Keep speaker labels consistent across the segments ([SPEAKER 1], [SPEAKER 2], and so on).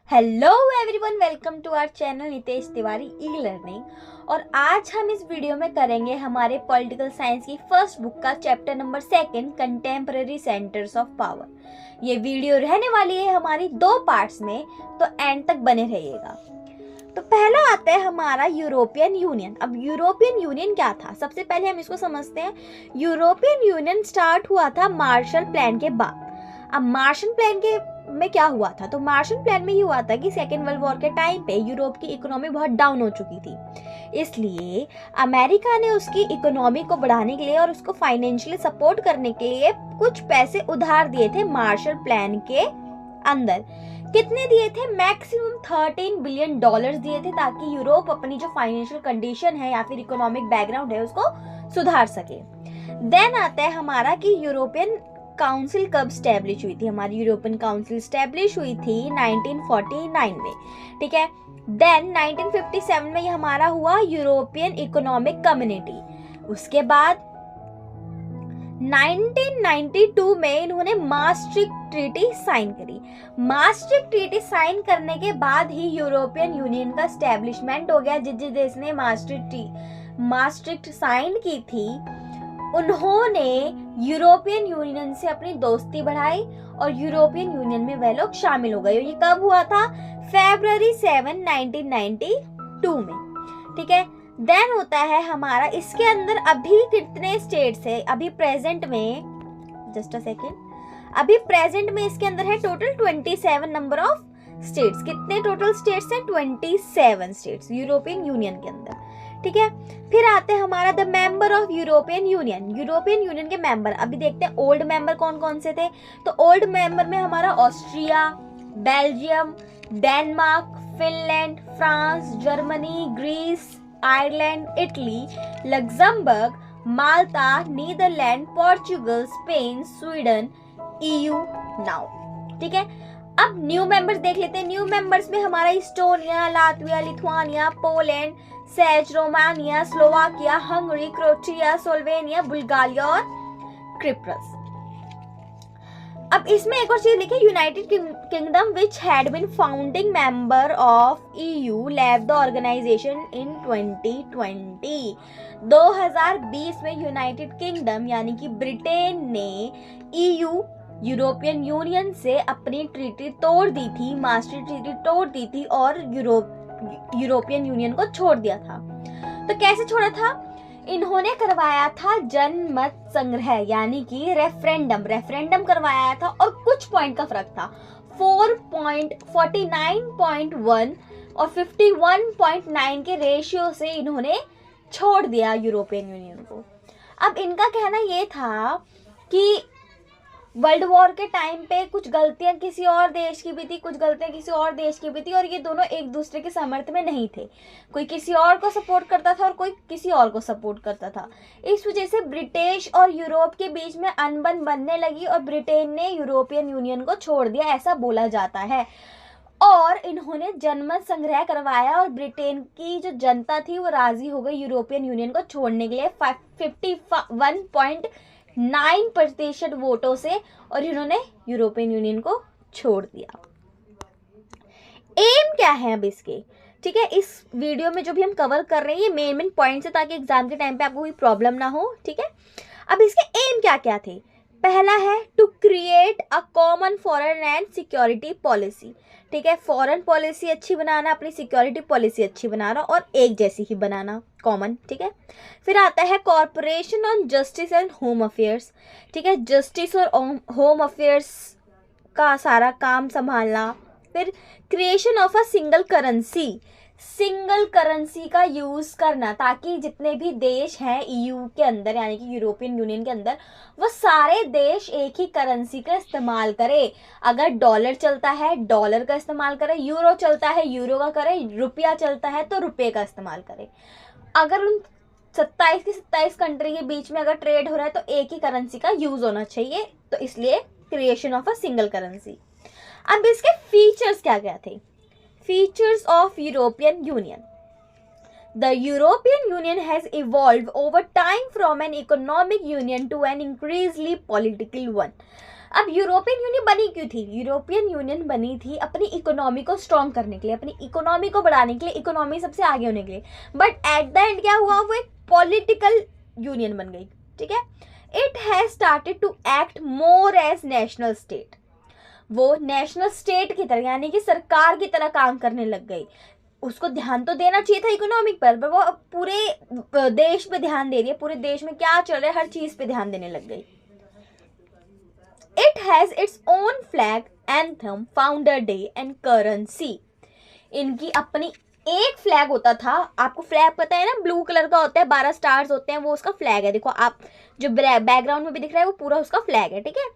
[SPEAKER 1] Hello everyone, welcome to our channel Nitesh Tiwari e learning. और आज हम इस वीडियो में करेंगे हमारे पॉलिटिकल साइंस की फर्स्ट बुक का chapter number 2 contemporary centres of power. ये वीडियो रहने वाली है हमारी 2 पार्ट्स में, तो एंड तक बने रहिएगा। तो पहला आता है हमारा यूरोपियन यूनियन। अब यूरोपियन यूनियन क्या था, सबसे पहले हम इसको समझते हैं। यूरोपियन यूनियन स्टार्ट हुआ था मार्शल प्लान के बाद। अब मार्शल प्लान के में क्या हुआ था, तो मार्शल प्लान में ये हुआ था कि सेकेंड वर्ल्ड वॉर के टाइम पे यूरोप की इकोनॉमी बहुत डाउन हो चुकी थी। इसलिए अमेरिका ने उसकी इकोनॉमी को बढ़ाने के लिए और उसको फाइनेंशियली सपोर्ट करने के लिए कुछ पैसे उधार दिए थे मार्शल प्लान के अंदर। कितने दिए थे? मैक्सिमम $13 बिलियन दिए थे, ताकि यूरोप अपनी जो फाइनेंशियल कंडीशन है या फिर इकोनॉमिक बैकग्राउंड है उसको सुधार सके। देन आता है हमारा कि यूरोपियन काउंसिल कब स्टैब्लिश हुई थी। हमारी यूरोपियन काउंसिल स्टैब्लिश हुई थी 1949 में, ठीक है। देन 1957 में ये हमारा हुआ यूरोपियन इकोनॉमिक कम्युनिटी। उसके बाद 1992 में इन्होंने मास्ट्रिक्ट ट्रीटी साइन करी। मास्ट्रिक्ट ट्रीटी साइन करने के बाद ही यूरोपियन यूनियन का स्टैब्लिशमेंट हो गया। जिस देश ने मास्ट्रिक्ट साइन की थी उन्होंने यूरोपियन यूनियन से अपनी दोस्ती बढ़ाई और यूरोपियन यूनियन में वह लोग शामिल हो गए। ये कब हुआ था? February 7, 1992 में, ठीक है। देन होता है हमारा, इसके अंदर अभी कितने स्टेट्स है? अभी प्रेजेंट में, जस्ट अ सेकेंड, अभी प्रेजेंट में इसके अंदर है टोटल 27 नंबर ऑफ स्टेट्स। कितने टोटल स्टेट्स हैं? 27 स्टेट्स यूरोपियन यूनियन के अंदर, ठीक है। फिर आते हैं हमारा the member of European Union. European union के मेंबर अभी देखते हैं ओल्ड मेंबर कौन कौन से थे। तो ओल्ड मेंबर में हमारा Austria, Belgium, Denmark, Finland, France, Germany, Greece, Ireland, Italy, Luxembourg, Malta, Netherlands, Portugal, Spain, Sweden, EU now, ठीक है। अब न्यू मेंबर्स देख लेते हैं। न्यू मेंबर्स में हमारा Estonia, Latvia, Lithuania, Poland, Czech, Romania, Slovakia, Hungary, Croatia, Slovenia, Bulgaria और Kypros. अब इसमें एक और चीज लिखी, United Kingdom which had been founding member of EU left the organisation in 2020। 2020 में यूनाइटेड किंगडम यानी कि ब्रिटेन ने ईयू यूरोपियन यूनियन से अपनी ट्रीटी तोड़ दी थी, मास्टर ट्रीटी तोड़ दी थी और यूरोपियन यूनियन को छोड़ दिया था। तो कैसे छोड़ा था? इन्होंने करवाया था जनमत संग्रह यानी कि रेफरेंडम करवाया था, और कुछ पॉइंट का फर्क था। 49.1 और 51.9 के रेशियो से इन्होंने छोड़ दिया यूरोपियन यूनियन को। अब इनका कहना ये था कि वर्ल्ड वॉर के टाइम पे कुछ गलतियां किसी और देश की भी थी, कुछ गलतियां किसी और देश की भी थी, और ये दोनों एक दूसरे के समर्थ में नहीं थे। कोई किसी और को सपोर्ट करता था और कोई किसी और को सपोर्ट करता था। इस वजह से ब्रिटिश और यूरोप के बीच में अनबन बनने लगी और ब्रिटेन ने यूरोपियन यूनियन को छोड़ दिया, ऐसा बोला जाता है। और इन्होंने जनमत संग्रह करवाया और ब्रिटेन की जो जनता थी वो राजी हो गई यूरोपियन यूनियन को छोड़ने के लिए 51.9% वोटों से, और इन्होंने यूरोपियन यूनियन को छोड़ दिया। एम क्या है अब इसके, ठीक है। इस वीडियो में जो भी हम कवर कर रहे हैं ये मेन पॉइंट्स है, ताकि एग्जाम के टाइम पे आपको कोई प्रॉब्लम ना हो, ठीक है। अब इसके एम क्या क्या थे? पहला है to create a common foreign and security policy, ठीक है। फॉरेन पॉलिसी अच्छी बनाना, अपनी सिक्योरिटी पॉलिसी अच्छी बनाना और एक जैसी ही बनाना, कॉमन, ठीक है। फिर आता है corporation on justice and home affairs, ठीक है। जस्टिस और होम अफेयर्स का सारा काम संभालना। फिर creation of a single currency का यूज करना, ताकि जितने भी देश हैं ईयू के अंदर यानी कि यूरोपियन यूनियन के अंदर, वो सारे देश एक ही करेंसी का इस्तेमाल करें। अगर डॉलर चलता है डॉलर का इस्तेमाल करें, यूरो चलता है यूरो का करें, रुपया चलता है तो रुपये का इस्तेमाल करें। अगर उन 27 की 27 कंट्री के बीच में अगर ट्रेड हो रहा है तो एक ही करेंसी का यूज होना चाहिए, तो इसलिए creation of a single currency. अब इसके फीचर्स क्या क्या थे? Features of European Union. The European Union has evolved over time from an economic union to an increasingly political one. अब यूरोपियन यूनियन बनी क्यों थी? यूरोपियन यूनियन बनी थी अपनी इकोनॉमी को स्ट्रॉन्ग करने के लिए, अपनी इकोनॉमी को बढ़ाने के लिए, इकोनॉमी सबसे आगे होने के लिए। बट एट द एंड क्या हुआ, वो एक पॉलिटिकल यूनियन बन गई, ठीक है। It has started to act more as national state, वो नेशनल स्टेट की तरह यानी कि सरकार की तरह काम करने लग गई। उसको ध्यान तो देना चाहिए था इकोनॉमिक पर वो पूरे देश पे ध्यान दे रही है, पूरे देश में क्या चल रहा है हर चीज पे ध्यान देने लग गई। It has its own flag, anthem, founder day and currency. इनकी अपनी एक फ्लैग होता था, आपको फ्लैग पता है ना, ब्लू कलर का होता है, 12 स्टार्स होते हैं, वो उसका फ्लैग है। देखो आप जो बैकग्राउंड में भी दिख रहा है वो पूरा उसका फ्लैग है, ठीक है।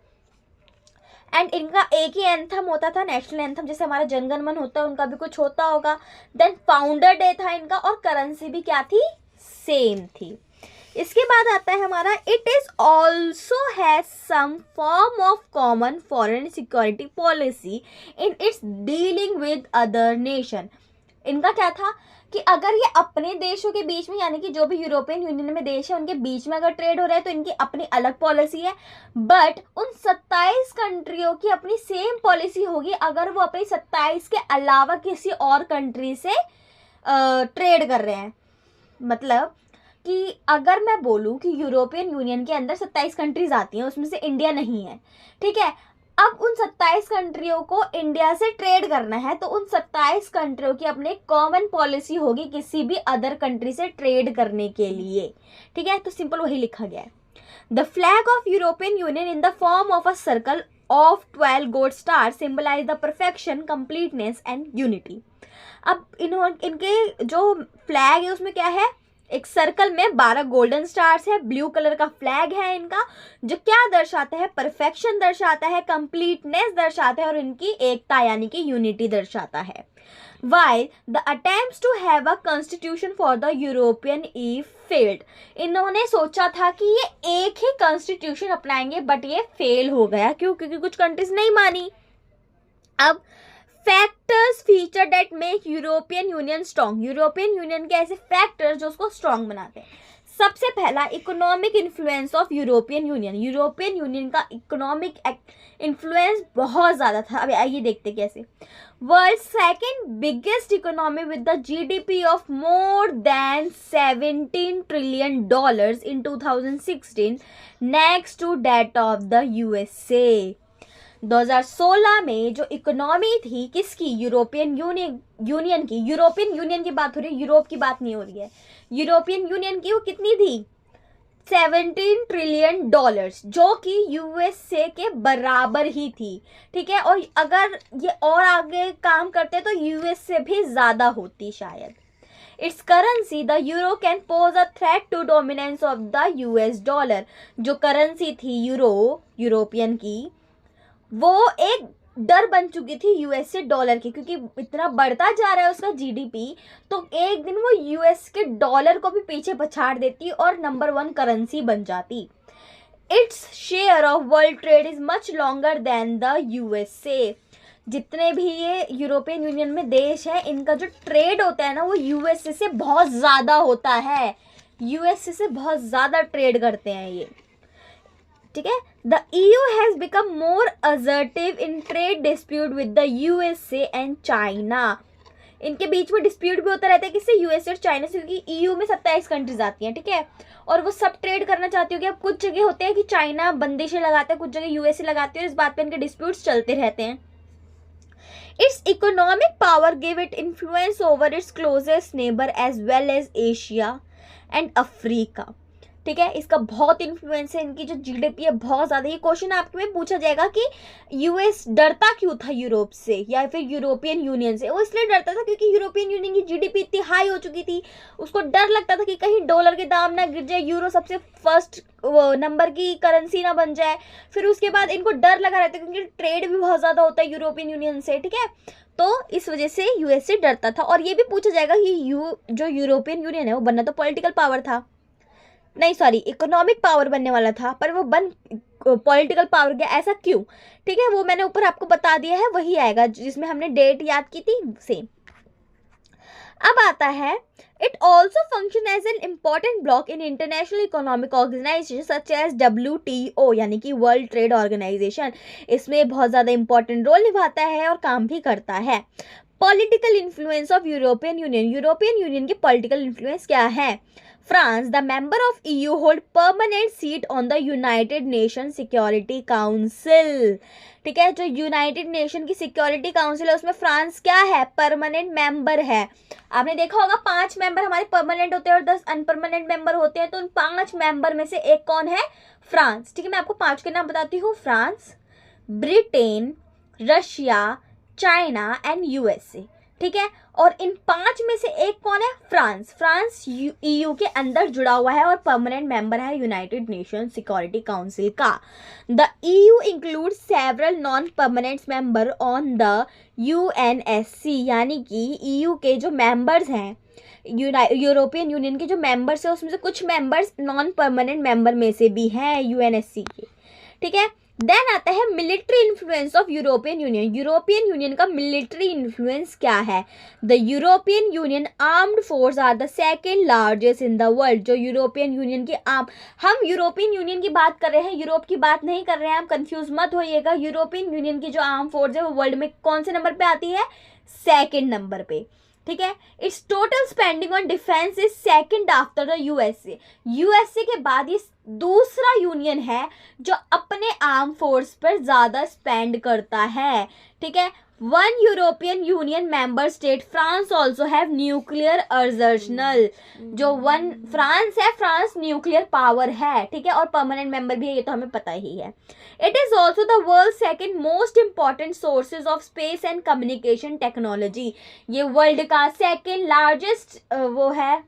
[SPEAKER 1] एंड इनका एक ही एंथम होता था, नेशनल एंथम, जैसे हमारा जनगण मन होता है उनका भी कुछ होता होगा। देन फाउंडर डे था इनका, और करेंसी भी क्या थी, सेम थी। इसके बाद आता है हमारा, it is also has some form of common foreign security policy in its dealing with other nation. इनका क्या था कि अगर ये अपने देशों के बीच में, यानी कि जो भी यूरोपियन यूनियन में देश है उनके बीच में अगर ट्रेड हो रहा है तो इनकी अपनी अलग पॉलिसी है। बट उन 27 कंट्रियों की अपनी सेम पॉलिसी होगी अगर वो अपनी 27 के अलावा किसी और कंट्री से ट्रेड कर रहे हैं। मतलब कि अगर मैं बोलूं कि यूरोपियन यूनियन के अंदर 27 कंट्रीज आती हैं, उसमें से इंडिया नहीं है, ठीक है। अब उन 27 कंट्रियों को इंडिया से ट्रेड करना है तो उन 27 कंट्रियों की अपने कॉमन पॉलिसी होगी किसी भी अदर कंट्री से ट्रेड करने के लिए, ठीक है। तो सिंपल वही लिखा गया है। The flag of European Union in the form of a circle of 12 gold star symbolise the perfection, completeness and unity. अब इनके जो फ्लैग है उसमें क्या है, एक सर्कल में 12 गोल्डन स्टार्स है, ब्लू कलर का फ्लैग है इनका, जो क्या दर्शाता है, परफेक्शन दर्शाता है, कंप्लीटनेस दर्शाता है और इनकी एकता यानी कि यूनिटी दर्शाता है। While the attempts to have a constitution for the European failed, इन्होंने सोचा था कि ये एक ही कॉन्स्टिट्यूशन अपनाएंगे बट ये फेल हो गया। क्यों? क्योंकि कुछ कंट्रीज नहीं मानी। अब factors feature that make European union strong, European union के ऐसे फैक्टर्स जो उसको स्ट्रॉन्ग बनाते हैं। सबसे पहला, economic influence of European Union. European Union का इकोनॉमिक इन्फ्लुएंस बहुत ज़्यादा था। अब आइए देखते कैसे। World second biggest economy with the GDP of more than $17 trillion in 2016, next to that of the USA। 2016 में जो इकोनॉमी थी किसकी, यूरोपियन यूनियन की, यूरोपियन यूनियन की बात हो रही है, यूरोप की बात नहीं हो रही है, यूरोपियन यूनियन की, वो कितनी थी, $17 ट्रिलियन, जो कि USA के बराबर ही थी, ठीक है। और अगर ये और आगे काम करते तो US से भी ज्यादा होती शायद। Its currency the euro can pose a threat to dominance of the US dollar. जो करेंसी थी यूरोपियन की, वो एक डर बन चुकी थी US से डॉलर की, क्योंकि इतना बढ़ता जा रहा है उसका GDP, तो एक दिन वो US के डॉलर को भी पीछे पछाड़ देती और नंबर 1 करेंसी बन जाती। Its share of world trade is much longer than the USA। जितने भी ये यूरोपियन यूनियन में देश है, इनका जो ट्रेड होता है ना वो USA से बहुत ज़्यादा होता है, USA से बहुत ज़्यादा ट्रेड करते हैं ये, ठीक है। The EU has become more assertive in trade dispute with the USA and China. इनके बीच में डिस्प्यूट भी होता रहता है किससे, USA और चाइना से, क्योंकि EU में 27 कंट्रीज आती हैं, ठीक है। और वो सब ट्रेड करना चाहती होगी। अब कुछ जगह होते हैं कि चाइना बंदिशें लगाता है, कुछ जगह USA लगाती है और इस बात पे इनके डिस्प्यूट्स चलते रहते हैं। Its economic power gave it influence over its closest neighbor as well as Asia and Africa, ठीक है। इसका बहुत इन्फ्लुएंस है, इनकी जो GDP है बहुत ज़्यादा। ये क्वेश्चन आपके में पूछा जाएगा कि US डरता क्यों था यूरोप से या फिर यूरोपियन यूनियन से। वो इसलिए डरता था क्योंकि यूरोपियन यूनियन की GDP इतनी हाई हो चुकी थी, उसको डर लगता था कि कहीं डॉलर के दाम ना गिर जाए, यूरो सबसे फर्स्ट नंबर की करेंसी ना बन जाए। फिर उसके बाद इनको डर लगा रहता है क्योंकि ट्रेड भी बहुत ज़्यादा होता है यूरोपियन यूनियन से, ठीक है। तो इस वजह से US से डरता था। और ये भी पूछा जाएगा कि जो यूरोपियन यूनियन है वो बनना तो पॉलिटिकल पावर था, नहीं सॉरी इकोनॉमिक पावर बनने वाला था, पर वो बन पॉलिटिकल पावर गया। ऐसा क्यों, ठीक है, वो मैंने ऊपर आपको बता दिया है, वही आएगा जिसमें हमने डेट याद की थी सेम। अब आता है it also function as an important bloc in international economic organisation such as WTO यानी कि वर्ल्ड ट्रेड ऑर्गेनाइजेशन। इसमें बहुत ज़्यादा इंपॉर्टेंट रोल निभाता है और काम भी करता है। Political influence of European Union, European Union की पॉलिटिकल इन्फ्लुएंस क्या है? France, the member of EU, hold permanent seat on the United Nations Security Council। ठीक है, जो यूनाइटेड नेशन की सिक्योरिटी काउंसिल है उसमें फ्रांस क्या है? परमानेंट मेंबर है। आपने देखा होगा 5 मेंबर हमारे परमानेंट होते हैं और 10 अनपरमानेंट मेंबर होते हैं, तो उन 5 मेंबर में से एक कौन है? फ्रांस। ठीक है, मैं आपको 5 के नाम बताती हूँ। France, Britain, Russia, China and USA। ठीक है, और इन 5 में से एक कौन है? फ्रांस। फ्रांस EU के अंदर जुड़ा हुआ है और परमानेंट मेंबर है यूनाइटेड नेशन सिक्योरिटी काउंसिल का। The EU include several non permanent member on the UNSC यानी कि EU के जो मेंबर्स हैं, यूरोपियन यूनियन के जो मेंबर्स हैं उसमें से कुछ मेंबर्स नॉन परमानेंट मेंबर में से भी हैं UNSC के। ठीक है, देन आता है military influence of European Union. European Union का मिलिट्री इन्फ्लुएंस क्या है? The European Union armed force are the second largest in the world. जो यूरोपियन यूनियन की हम यूरोपियन यूनियन की बात कर रहे हैं, यूरोप की बात नहीं कर रहे हैं, आप कंफ्यूज मत होइएगा। यूरोपियन यूनियन की जो आर्म फोर्स है वो वर्ल्ड में कौन से नंबर पे आती है? सेकेंड नंबर पे। ठीक है, it's total spending on defence is second after the USA के बाद ये दूसरा यूनियन है जो अपने आर्म फोर्स पर ज़्यादा स्पेंड करता है। ठीक है, 1 European union member state France also have nuclear arsenal. जो 1 फ्रांस है, फ्रांस न्यूक्लियर पावर है। ठीक है, और परमानेंट मेंबर भी है, ये तो हमें पता ही है। It is also the world second most important sources of space and communication technology. ये वर्ल्ड का सेकेंड लार्जेस्ट वो है,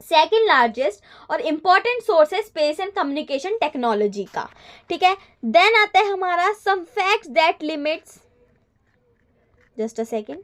[SPEAKER 1] सेकेंड लार्जेस्ट और इंपॉर्टेंट सोर्स है स्पेस एंड कम्युनिकेशन टेक्नोलॉजी का। ठीक है, देन आता है हमारा some facts that limits, just a second,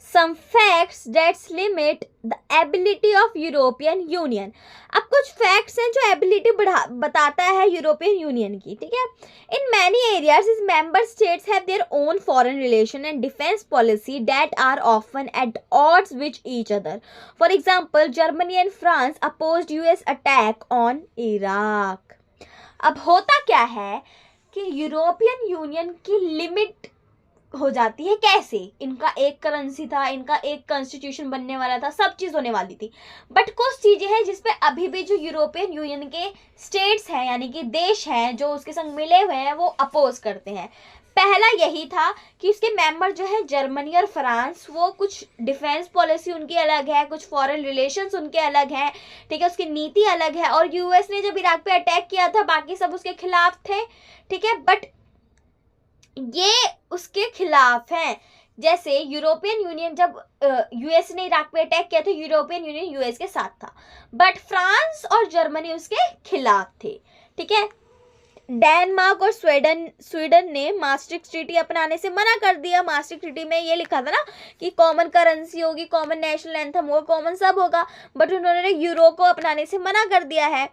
[SPEAKER 1] some facts that limit the ability of European Union। अब कुछ फैक्ट्स हैं जो एबिलिटी बताता है यूरोपियन यूनियन की। ठीक है, in many areas is member states have their own foreign relation and defence policy that are often at odds with each other. For example Germany and France opposed US attack on Iraq. अब होता क्या है कि European Union की limit हो जाती है कैसे? इनका एक करेंसी था, इनका एक कॉन्स्टिट्यूशन बनने वाला था, सब चीज़ होने वाली थी, बट कुछ चीज़ें हैं जिसपे अभी भी जो यूरोपियन यूनियन के स्टेट्स हैं यानी कि देश हैं जो उसके संग मिले हुए हैं वो अपोज करते हैं। पहला यही था कि उसके मेंबर जो है जर्मनी और फ्रांस, वो कुछ डिफेंस पॉलिसी उनकी अलग है, कुछ फॉरेन रिलेशंस उनके अलग हैं। ठीक है, उसकी नीति अलग है। और US ने जब इराक पे अटैक किया था बाकी सब उसके खिलाफ थे। ठीक है, बट ये उसके खिलाफ हैं। जैसे यूरोपियन यूनियन जब US ने इराक पे अटैक किया तो यूरोपियन यूनियन US के साथ था, बट फ्रांस और जर्मनी उसके खिलाफ थे। ठीक है, डेनमार्क और स्वीडन ने मास्ट्रिक्ट ट्रीटी अपनाने से मना कर दिया। मास्ट्रिक्ट ट्रीटी में ये लिखा था ना कि कॉमन करेंसी होगी, कॉमन नेशनल एंथम होगा, कॉमन सब होगा, बट उन्होंने यूरो को अपनाने से मना कर दिया है।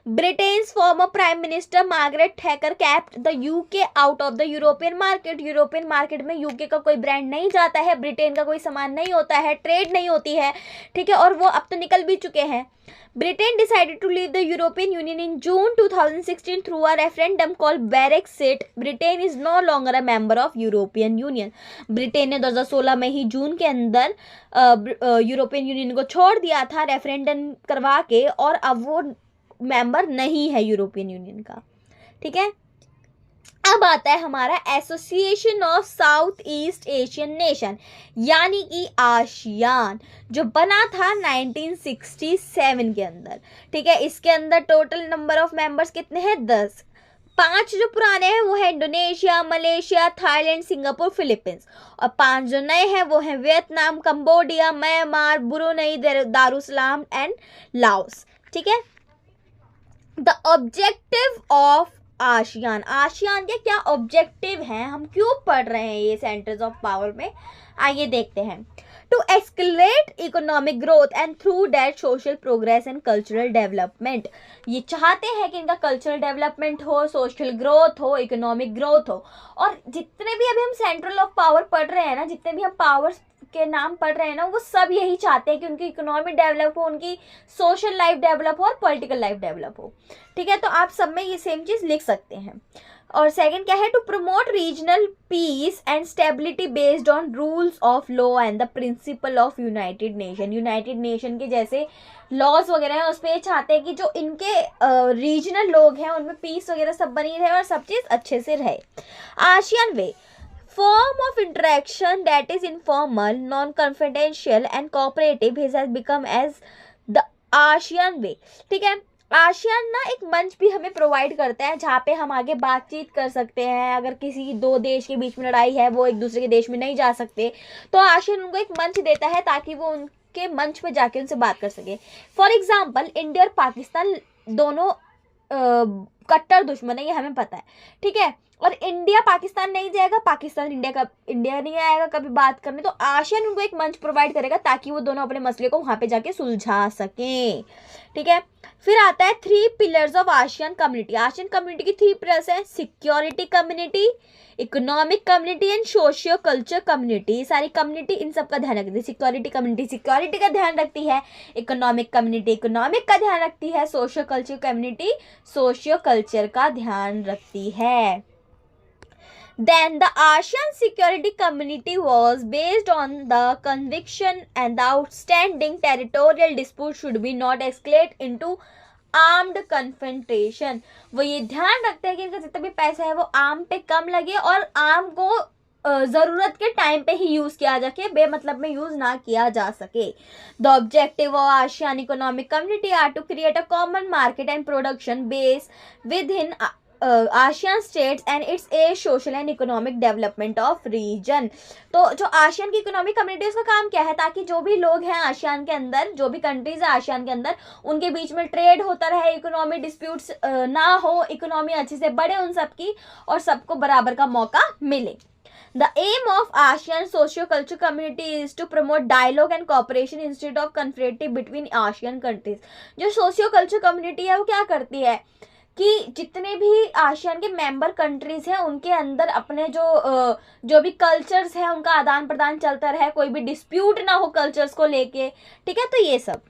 [SPEAKER 1] Britain's former prime minister Margaret Thatcher kept the UK out of the European market. European market में UK का कोई ब्रांड नहीं जाता है, ब्रिटेन का कोई सामान नहीं होता है, ट्रेड नहीं होती है। ठीक है, और वो अब तो निकल भी चुके हैं। Britain decided to leave the European Union in June 2016 through a referendum called Brexit. Britain is no longer a member of European Union. Britain ने 2016 में ही जून के अंदर यूरोपियन यूनियन को छोड़ दिया था रेफरेंडम करवा के, और अब वो मेंबर नहीं है यूरोपियन यूनियन का। ठीक है, अब आता है हमारा association of south east Asian nation यानी कि आसियान, जो बना था 1967 के अंदर। ठीक है, इसके अंदर टोटल नंबर ऑफ मेंबर्स कितने हैं? 10। 5 जो पुराने हैं वो है Indonesia, Malaysia, Thailand, Singapore, Philippines, और 5 जो नए हैं वो हैं Vietnam, Cambodia, Myanmar, Brunei, Darussalam and Laos. ठीक है, the objective of ASEAN, ASEAN के क्या ऑब्जेक्टिव हैं, हम क्यों पढ़ रहे हैं ये सेंटर्स ऑफ पावर में, आइए देखते हैं। To accelerate economic growth and through that social progress and cultural development. ये चाहते हैं कि इनका कल्चरल डेवलपमेंट हो, सोशल ग्रोथ हो, इकोनॉमिक ग्रोथ हो। और जितने भी अभी हम सेंट्रल ऑफ पावर पढ़ रहे हैं ना, जितने भी हम पावर्स के नाम पढ़ रहे हैं ना, वो सब यही चाहते हैं कि उनकी इकोनॉमी डेवलप हो, उनकी सोशल लाइफ डेवलप हो और पॉलिटिकल लाइफ डेवलप हो। ठीक है, तो आप सब में ये सेम चीज़ लिख सकते हैं। और सेकंड क्या है, to promote regional peace and stability based on rules of law and the principle of United Nation. United Nation के जैसे लॉज वगैरह हैं उस पर ये चाहते हैं कि जो इनके रीजनल लोग हैं उनमें पीस वगैरह सब बनी रहे और सब चीज़ अच्छे से रहे। ASEAN way, form of interaction that is informal, non-confidential and cooperative has become as the ASEAN way। ठीक है, आसियान ना एक मंच भी हमें प्रोवाइड करता है जहाँ पे हम आगे बातचीत कर सकते हैं। अगर किसी दो देश के बीच में लड़ाई है, वो एक दूसरे के देश में नहीं जा सकते, तो आसियान उनको एक मंच देता है ताकि वो उनके मंच पे जाके उनसे बात कर सके। फॉर एग्जाम्पल, इंडिया और पाकिस्तान दोनों कट्टर दुश्मन है, ये हमें पता है। ठीक है, और इंडिया पाकिस्तान नहीं जाएगा, पाकिस्तान इंडिया नहीं आएगा कभी बात करने, तो आसियान उनको एक मंच प्रोवाइड करेगा ताकि वो दोनों अपने मसले को वहाँ पे जाके सुलझा सकें। ठीक है, फिर आता है 3 pillars of ASEAN community. ASEAN community की 3 पिलर्स हैं, security community, economic community and socio culture community. सारी कम्युनिटी इन सब का ध्यान रखती है। सिक्योरिटी कम्युनिटी सिक्योरिटी का ध्यान रखती है, इकोनॉमिक कम्युनिटी इकोनॉमिक का ध्यान रखती है, socio culture community socio culture का ध्यान रखती है। Then the ASEAN Security Community was based on the conviction and the outstanding territorial dispute should be not escalate into armed confrontation। वो ये ध्यान रखते हैं कि इनका जितना भी पैसा है वो आर्म पे कम लगे और आर्म को ज़रूरत के टाइम पे ही यूज़ किया जाके बेमतलब में यूज़ ना किया जा सके। The objective of ASEAN economic community are to create a common market and production base within ASEAN states and its a social and economic development of region. तो जो आसियान की इकोनॉमिक कम्युनिटी, उसका काम क्या है, ताकि जो भी लोग हैं आसियान के अंदर, जो भी कंट्रीज है आसियान के अंदर, उनके बीच में ट्रेड होता रहे, इकोनॉमी डिस्प्यूट्स ना हो, इकोनॉमी अच्छे से बढ़े उन सबकी और सबको बराबर का मौका मिले। The aim of ASEAN socio-cultural community is to promote dialogue and cooperation instead of conflict between ASEAN countries। जो socio-cultural community है वो क्या करती है कि जितने भी आसियान के मेंबर कंट्रीज हैं उनके अंदर अपने जो भी कल्चर्स हैं उनका आदान प्रदान चलता रहे, कोई भी डिस्प्यूट ना हो कल्चर्स को लेके। ठीक है, तो ये सब।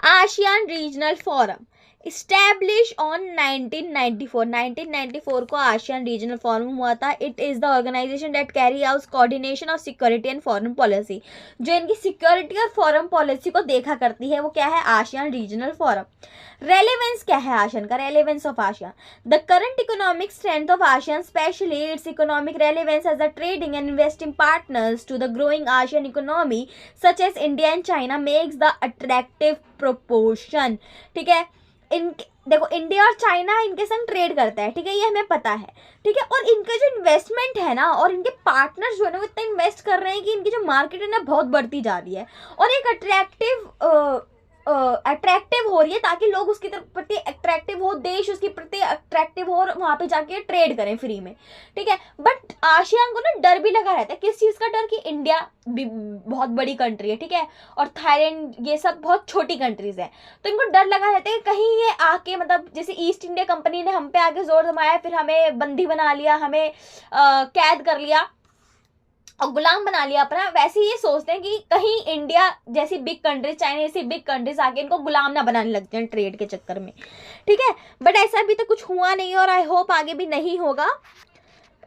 [SPEAKER 1] ASEAN regional forum Established on 1994 को आसियान रीजनल फोरम हुआ था। It is the organisation that carry out coordination of security and foreign policy. जो इनकी सिक्योरिटी और फॉरेन पॉलिसी को देखा करती है वो क्या है, आसियान रीजनल फोरम। रेलेवेंस क्या है आसियान का, relevance of ASEAN, the current economic strength of ASEAN specially its economic relevance as the trading and investing partners to the growing ASEAN economy such as India and China makes the attractive proportion. ठीक है, देखो India और China इनके संग trade करता है, ठीक है, ये हमें पता है। ठीक है, और इनका जो इन्वेस्टमेंट है ना और इनके पार्टनर्स जो है ना वो इतना इन्वेस्ट कर रहे हैं कि इनकी जो मार्केट है ना बहुत बढ़ती जा रही है और एक अट्रैक्टिव हो रही है ताकि लोग उसकी प्रति अट्रैक्टिव हो, देश उसके प्रति अट्रैक्टिव हो और वहाँ पे जाके ट्रेड करें फ्री में। ठीक है, बट आसियान को ना डर भी लगा रहता है। किस चीज़ का डर, कि इंडिया भी बहुत बड़ी कंट्री है, ठीक है, और थाईलैंड, ये सब बहुत छोटी कंट्रीज है, तो इनको डर लगा रहता है कि कहीं ये आके, मतलब जैसे ईस्ट इंडिया कंपनी ने हम पे आके जोर जमाया, फिर हमें बंदी बना लिया, हमें कैद कर लिया और गुलाम बना लिया अपना, वैसे ये सोचते हैं कि कहीं इंडिया जैसी बिग कंट्रीज, चाइना जैसी बिग कंट्रीज आके इनको गुलाम ना बनाने लगते हैं ट्रेड के चक्कर में। ठीक है, बट ऐसा अभी तक कुछ हुआ नहीं और आई होप आगे भी नहीं होगा।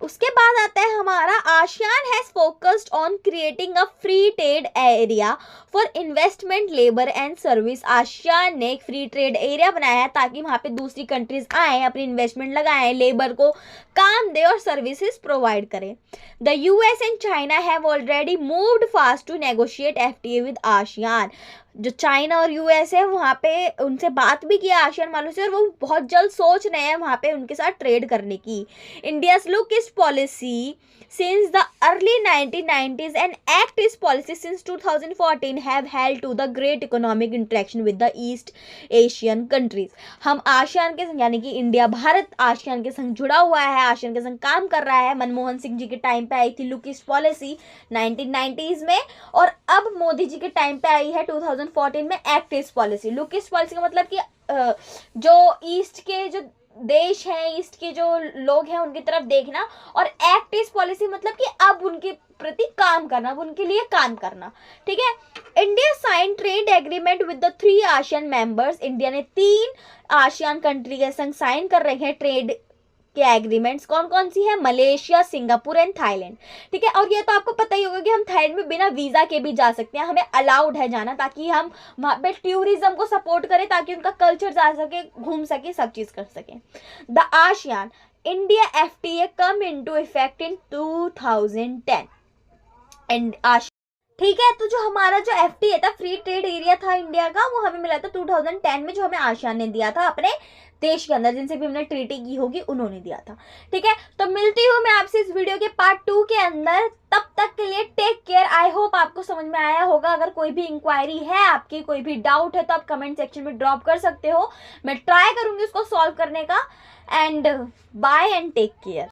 [SPEAKER 1] उसके बाद आता है हमारा ASEAN has focused on creating a free trade area for investment, labour and service. ASEAN ने एक फ्री ट्रेड एरिया बनाया है ताकि वहाँ पे दूसरी कंट्रीज आए, अपनी इन्वेस्टमेंट लगाएं, लेबर को काम दे और सर्विसेज प्रोवाइड करें। The US and China have already moved fast to negotiate FTA with ASEAN. जो चाइना और यूएस है वहाँ पे उनसे बात भी किया आसियान वालों से और वो बहुत जल्द सोच रहे हैं वहाँ पे उनके साथ ट्रेड करने की। India's look is policy since the early 1990s and act is policy since 2014 have held to the great economic interaction with the East Asian countries। हम आसियान के संग, यानी कि इंडिया भारत आसियान के संग जुड़ा हुआ है, आसियान के संग काम कर रहा है। मनमोहन सिंह जी के टाइम पे आई थी लुक ईस्ट पॉलिसी 1990s में और अब मोदी जी के टाइम पे आई है 2014 में act east policy. Look east policy का मतलब कि जो ईस्ट के जो देश हैं, ईस्ट के जो लोग हैं उनकी तरफ देखना, और एक्ट ईस्ट पॉलिसी मतलब कि अब उनके प्रति काम करना, अब उनके लिए काम करना, ठीक है। India sign trade agreement with the 3 ASEAN members, India ने 3 आसियान कंट्री के संग साइन कर रखे हैं ट्रेड के एग्रीमेंट्स। कौन कौन सी है? मलेशिया, सिंगापुर एंड थाईलैंड, ठीक है। और ये तो आपको पता ही होगा कि हम थाईलैंड में बिना वीजा के भी जा सकते हैं, हमें अलाउड है जाना, ताकि हम वहाँ पे टूरिज्म को सपोर्ट करें, ताकि उनका कल्चर जा सके, घूम सके, सब चीज कर सके। The ASEAN India FTA come into effect in 2010 and ठीक है। तो जो हमारा जो FTA था, फ्री ट्रेड एरिया था इंडिया का, वो हमें मिला था 2010 में, जो हमें आसियान ने दिया था अपने देश के अंदर, जिनसे भी हमने ट्रीटी की होगी उन्होंने दिया था, ठीक है। तो मिलती हूँ मैं आपसे इस वीडियो के पार्ट 2 के अंदर, तब तक के लिए टेक केयर। आई होप आपको समझ में आया होगा। अगर कोई भी इंक्वायरी है, आपकी कोई भी डाउट है, तो आप कमेंट सेक्शन में ड्रॉप कर सकते हो, मैं ट्राई करूंगी उसको सॉल्व करने का। And bye and take care.